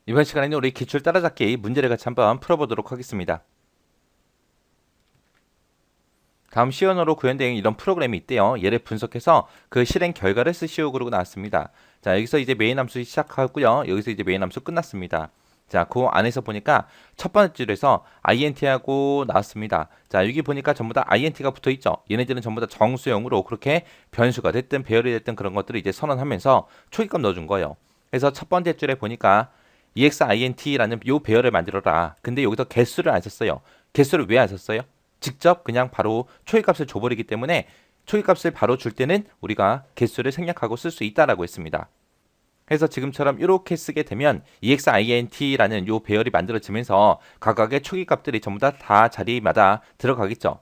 이번 시간에는 우리 기출 따라잡기 문제를 같이 한번 풀어보도록 하겠습니다. 다음 시연어로 구현된 이런 프로그램이 있대요. 얘를 분석해서 그 실행 결과를 쓰시오 그러고 나왔습니다. 자, 여기서 이제 메인 함수 시작하고요. 여기서 이제 메인 함수 끝났습니다. 자, 그 안에서 보니까 첫 번째 줄에서 int하고 나왔습니다. 자, 여기 보니까 전부 다 int가 붙어 있죠. 얘네들은 전부 다 정수형으로 그렇게 변수가 됐든 배열이 됐든 그런 것들을 이제 선언하면서 초기값 넣어준 거예요. 그래서 첫 번째 줄에 보니까 exint라는 요 배열을 만들어라. 근데 여기서 개수를 안 썼어요. 개수를 왜 안 썼어요? 직접 그냥 바로 초기값을 줘버리기 때문에 초기값을 바로 줄 때는 우리가 개수를 생략하고 쓸 수 있다라고 했습니다. 그래서 지금처럼 이렇게 쓰게 되면 exint라는 요 배열이 만들어지면서 각각의 초기값들이 전부 다 자리마다 들어가겠죠.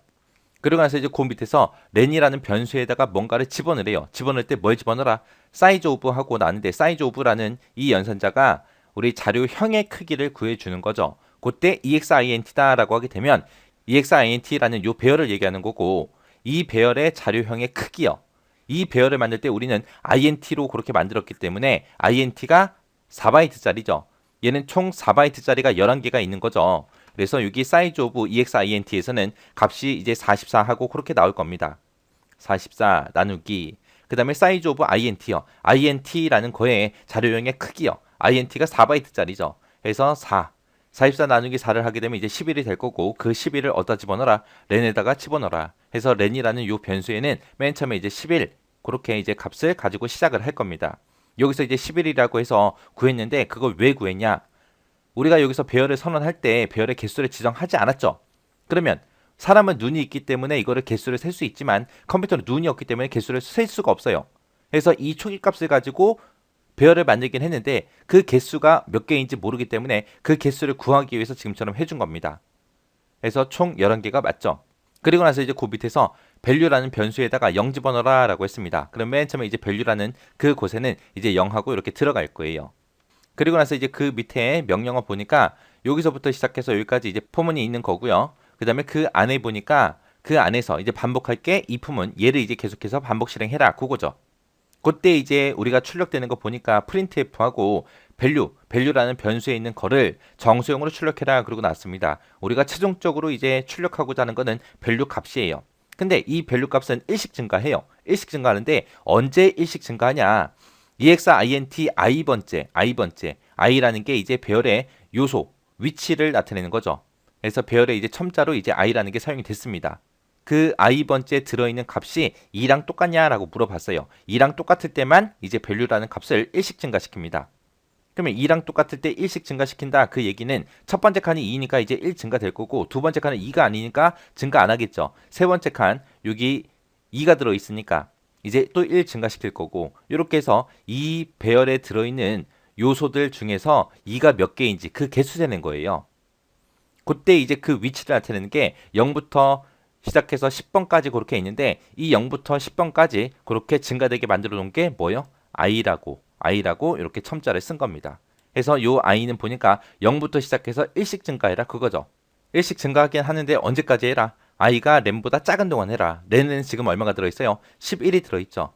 그러고 나서 이제 그 밑에서 렌이라는 변수에다가 뭔가를 집어넣으래요. 집어넣을 때 뭘 집어넣어라? 사이즈 오브 하고 나는데 사이즈 오브라는 이 연산자가 우리 자료형의 크기를 구해주는 거죠. 그때 exint다라고 하게 되면 exint라는 요 배열을 얘기하는 거고 이 배열의 자료형의 크기요. 이 배열을 만들 때 우리는 int로 그렇게 만들었기 때문에 int가 4바이트짜리죠. 얘는 총 4바이트짜리가 11개가 있는 거죠. 그래서 여기 size of exint에서는 값이 이제 44하고 그렇게 나올 겁니다. 44 나누기 그 다음에 size of int요. int라는 거의 자료형의 크기요. int가 4바이트짜리죠. 그래서 44 나누기 4를 하게 되면 이제 11이 될 거고 그 11을 어디다 집어넣어라? 렌에다가 집어넣어라. 해서 렌이라는 요 변수에는 맨 처음에 이제 11 그렇게 이제 값을 가지고 시작을 할 겁니다. 여기서 이제 11이라고 해서 구했는데 그걸 왜 구했냐? 우리가 여기서 배열을 선언할 때 배열의 개수를 지정하지 않았죠. 그러면 사람은 눈이 있기 때문에 이거를 개수를 셀 수 있지만 컴퓨터는 눈이 없기 때문에 개수를 셀 수가 없어요. 그래서 이 초기값을 가지고 배열을 만들긴 했는데 그 개수가 몇 개인지 모르기 때문에 그 개수를 구하기 위해서 지금처럼 해준 겁니다. 그래서 총 11개가 맞죠. 그리고 나서 이제 그 밑에서 value라는 변수에다가 0 집어넣어라 라고 했습니다. 그럼 맨 처음에 이제 value라는 그 곳에는 이제 0하고 이렇게 들어갈 거예요. 그리고 나서 이제 그 밑에 명령어 보니까 여기서부터 시작해서 여기까지 이제 포문이 있는 거고요. 그 다음에 그 안에 보니까 그 안에서 이제 반복할게 이 포문 얘를 이제 계속해서 반복 실행해라 그거죠. 그때 이제 우리가 출력되는 거 보니까 printf하고 value라는 변수에 있는 거를 정수형으로 출력해라 그러고 나왔습니다. 우리가 최종적으로 이제 출력하고자 하는 거는 value 값이에요. 근데 이 value 값은 일씩 증가해요. 일씩 증가하는데 언제 일씩 증가하냐? exint i번째 i라는 게 이제 배열의 요소 위치를 나타내는 거죠. 그래서 배열의 이제 첨자로 이제 i라는 게 사용이 됐습니다. 그 i번째 들어있는 값이 2랑 똑같냐라고 물어봤어요. 2랑 똑같을 때만 이제 value라는 값을 일씩 증가시킵니다. 그러면 2랑 똑같을 때 1씩 증가시킨다. 그 얘기는 첫 번째 칸이 2니까 이제 1 증가될 거고 두 번째 칸은 2가 아니니까 증가 안 하겠죠. 세 번째 칸 여기 2가 들어있으니까 이제 또 1 증가시킬 거고 이렇게 해서 이 배열에 들어있는 요소들 중에서 2가 몇 개인지 그 개수 세는 거예요. 그때 이제 그 위치를 나타내는 게 0부터 시작해서 10번까지 그렇게 있는데 이 0부터 10번까지 그렇게 증가되게 만들어 놓은 게 뭐예요? i라고 이렇게 첨자를 쓴 겁니다. 그래서 요 i는 보니까 0부터 시작해서 1씩 증가해라 그거죠. 1씩 증가하긴 하는데 언제까지 해라? i가 램보다 작은 동안 해라. 램은 지금 얼마가 들어있어요? 11이 들어있죠.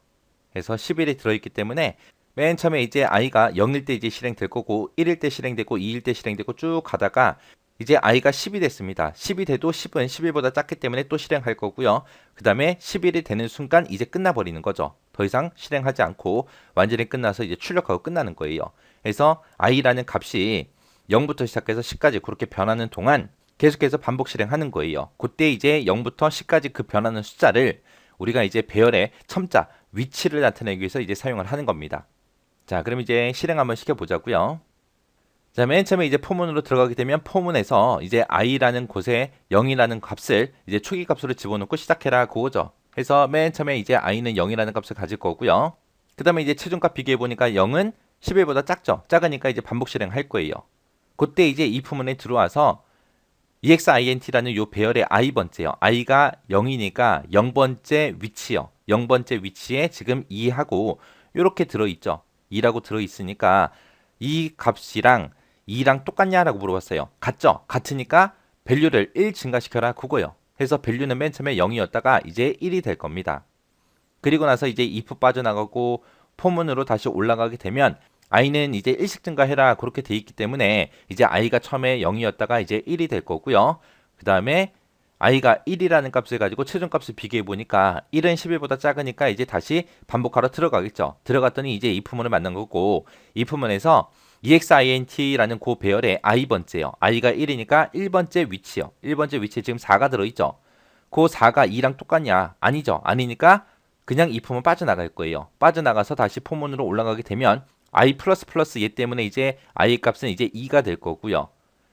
그래서 11이 들어있기 때문에 맨 처음에 이제 i가 0일 때 이제 실행될 거고 1일 때 실행되고 2일 때 실행되고 쭉 가다가 이제 i가 10이 됐습니다. 10이 돼도 10은 11보다 작기 때문에 또 실행할 거고요. 그 다음에 11이 되는 순간 이제 끝나버리는 거죠. 더 이상 실행하지 않고 완전히 끝나서 이제 출력하고 끝나는 거예요. 그래서 i라는 값이 0부터 시작해서 10까지 그렇게 변하는 동안 계속해서 반복 실행하는 거예요. 그때 이제 0부터 10까지 그 변하는 숫자를 우리가 이제 배열의 첨자, 위치를 나타내기 위해서 이제 사용을 하는 겁니다. 자, 그럼 이제 실행 한번 시켜보자고요. 자, 맨 처음에 이제 포문으로 들어가게 되면 포문에서 이제 i라는 곳에 0이라는 값을 이제 초기 값으로 집어넣고 시작해라 그거죠. 그래서 맨 처음에 이제 i는 0이라는 값을 가질 거고요. 그 다음에 이제 최종값 비교해 보니까 0은 11보다 작죠. 작으니까 이제 반복 실행할 거예요. 그때 이제 이 포문에 들어와서 exint라는 요 배열의 i번째요. i가 0이니까 0번째 위치요. 0번째 위치에 지금 2하고 이렇게 들어있죠. 2라고 들어있으니까 이 값이랑 2랑 똑같냐라고 물어봤어요. 같죠? 같으니까 value를 1 증가시켜라 그거요. 그래서 value는 맨 처음에 0이었다가 이제 1이 될 겁니다. 그리고 나서 이제 if 빠져나가고 포문으로 다시 올라가게 되면 i는 이제 1씩 증가해라 그렇게 돼 있기 때문에 이제 i가 처음에 0이었다가 이제 1이 될 거고요. 그 다음에 i가 1이라는 값을 가지고 최종값을 비교해 보니까 1은 11보다 작으니까 이제 다시 반복하러 들어가겠죠. 들어갔더니 이제 if문을 만난 거고 if문에서 exint라는 그 배열의 i번째요. i가 1이니까 1번째 위치요. 1번째 위치에 지금 4가 들어있죠. 그 4가 2랑 똑같냐? 아니죠. 아니니까 그냥 if문 빠져나갈 거예요. 빠져나가서 다시 포문으로 올라가게 되면 i 플러스 얘 때문에 이제 i 값은 이제 2가 될 거고요.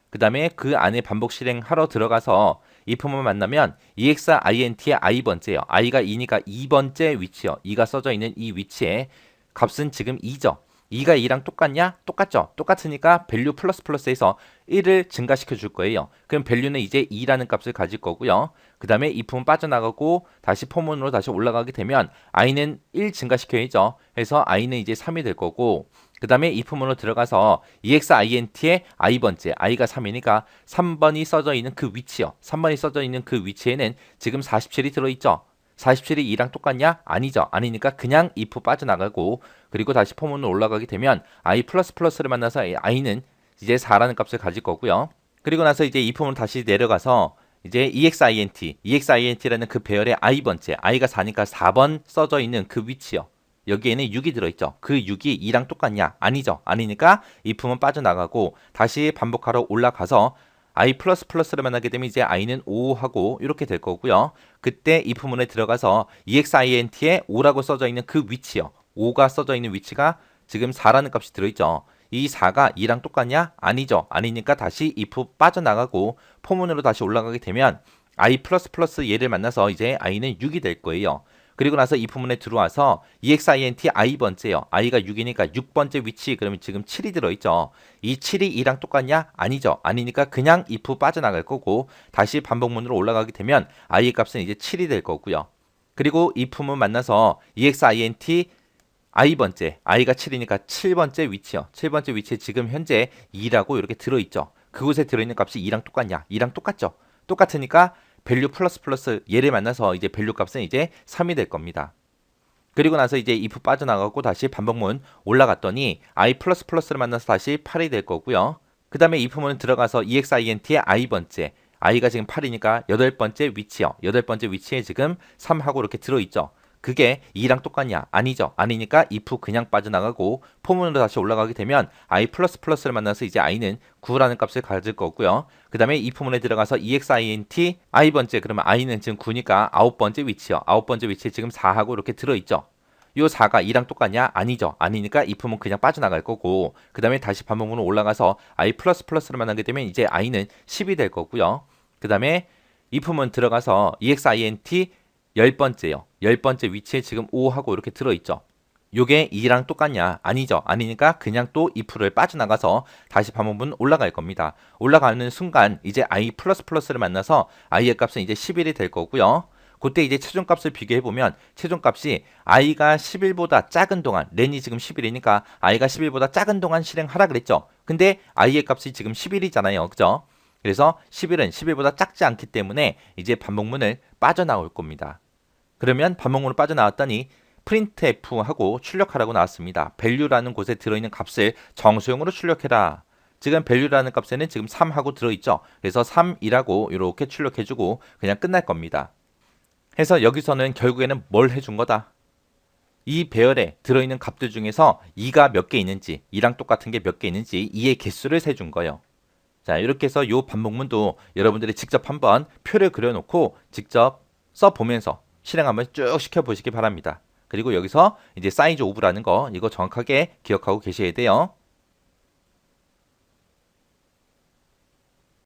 그 다음에 그 안에 반복 실행하러 들어가서 if만 만나면 exint의 i번째요. i가 2니까 2번째 위치요. 2가 써져 있는 이 위치에 값은 지금 2죠. 2가 2랑 똑같냐? 똑같죠. 똑같으니까 value 플러스에서 1을 증가시켜 줄 거예요. 그럼 value는 이제 2라는 값을 가질 거고요. 그 다음에 if은 빠져나가고 다시 포문으로 다시 올라가게 되면 i는 1 증가시켜야죠. 그래서 i는 이제 3이 될 거고 그 다음에 if문으로 들어가서 exint의 i번째, i가 3이니까 3번이 써져 있는 그 위치요. 3번이 써져 있는 그 위치에는 지금 47이 들어있죠. 47이 2랑 똑같냐? 아니죠. 아니니까 그냥 if 빠져나가고 그리고 다시 포문으로 올라가게 되면 i 플러스를 만나서 i는 이제 4라는 값을 가질 거고요. 그리고 나서 이제 if문으로 다시 내려가서 이제 exint라는 그 배열의 i번째, i가 4니까 4번 써져 있는 그 위치요. 여기에는 6이 들어있죠. 그 6이 2랑 똑같냐? 아니죠. 아니니까 if문 빠져나가고 다시 반복하러 올라가서 i 플러스를 만나게 되면 이제 i는 5하고 이렇게 될 거고요. 그때 if문에 들어가서 exint의 5라고 써져 있는 그 위치요. 5가 써져 있는 위치가 지금 4라는 값이 들어있죠. 이 4가 2랑 똑같냐? 아니죠. 아니니까 다시 if 빠져나가고 포문으로 다시 올라가게 되면 i 플러스 얘를 만나서 이제 i는 6이 될 거예요. 그리고 나서 if문에 들어와서 exint i번째요. i가 6이니까 6번째 위치 그러면 지금 7이 들어있죠. 이 7이 2랑 똑같냐? 아니죠. 아니니까 그냥 if 빠져나갈 거고 다시 반복문으로 올라가게 되면 i의 값은 이제 7이 될 거고요. 그리고 if문 만나서 exint i번째, i가 7이니까 7번째 위치요. 7번째 위치에 지금 현재 2라고 이렇게 들어있죠. 그곳에 들어있는 값이 2랑 똑같냐? 2랑 똑같죠. 똑같으니까 value 플러스 얘를 만나서 이제 value 값은 이제 3이 될 겁니다. 그리고 나서 이제 if 빠져나가고 다시 반복문 올라갔더니 i 플러스를 만나서 다시 8이 될 거고요. 그 다음에 if문 들어가서 exint의 i번째, i가 지금 8이니까 8번째 위치요. 8번째 위치에 지금 3하고 이렇게 들어있죠. 그게 2랑 똑같냐? 아니죠. 아니니까 if 그냥 빠져나가고 포문으로 다시 올라가게 되면 i 플러스를 만나서 이제 i는 9라는 값을 가질 거고요. 그 다음에 if문에 들어가서 exint i번째 그러면 i는 지금 9니까 9번째 위치요. 9번째 위치에 지금 4하고 이렇게 들어있죠. 요 4가 2랑 똑같냐? 아니죠. 아니니까 if문 그냥 빠져나갈 거고 그 다음에 다시 반복문으로 올라가서 i 플러스를 만나게 되면 이제 i는 10이 될 거고요. 그 다음에 if문 들어가서 exint 10번째요. 10번째 위치에 지금 5하고 이렇게 들어있죠. 요게 2랑 똑같냐? 아니죠. 아니니까 그냥 또 if를 빠져나가서 다시 반복문 올라갈 겁니다. 올라가는 순간 이제 i 플러스를 만나서 i의 값은 이제 11이 될 거고요. 그때 이제 최종값을 비교해보면 최종값이 i가 11보다 작은 동안 렌이 지금 11이니까 i가 11보다 작은 동안 실행하라 그랬죠. 근데 i의 값이 지금 11이잖아요. 그죠? 그래서 11은 11보다 작지 않기 때문에 이제 반복문을 빠져나올 겁니다. 그러면 반복문으로 빠져나왔더니 printf하고 출력하라고 나왔습니다. value라는 곳에 들어있는 값을 정수용으로 출력해라. 지금 value라는 값에는 지금 3하고 들어있죠. 그래서 3이라고 이렇게 출력해주고 그냥 끝날 겁니다. 해서 여기서는 결국에는 뭘 해준 거다? 이 배열에 들어있는 값들 중에서 2가 몇 개 있는지 2랑 똑같은 게 몇 개 있는지 2의 개수를 세준 거예요. 자, 이렇게 해서 이 반복문도 여러분들이 직접 한번 표를 그려놓고 직접 써보면서 실행 한번 쭉 시켜보시기 바랍니다. 그리고 여기서 이제 사이즈 오브라는 거 이거 정확하게 기억하고 계셔야 돼요.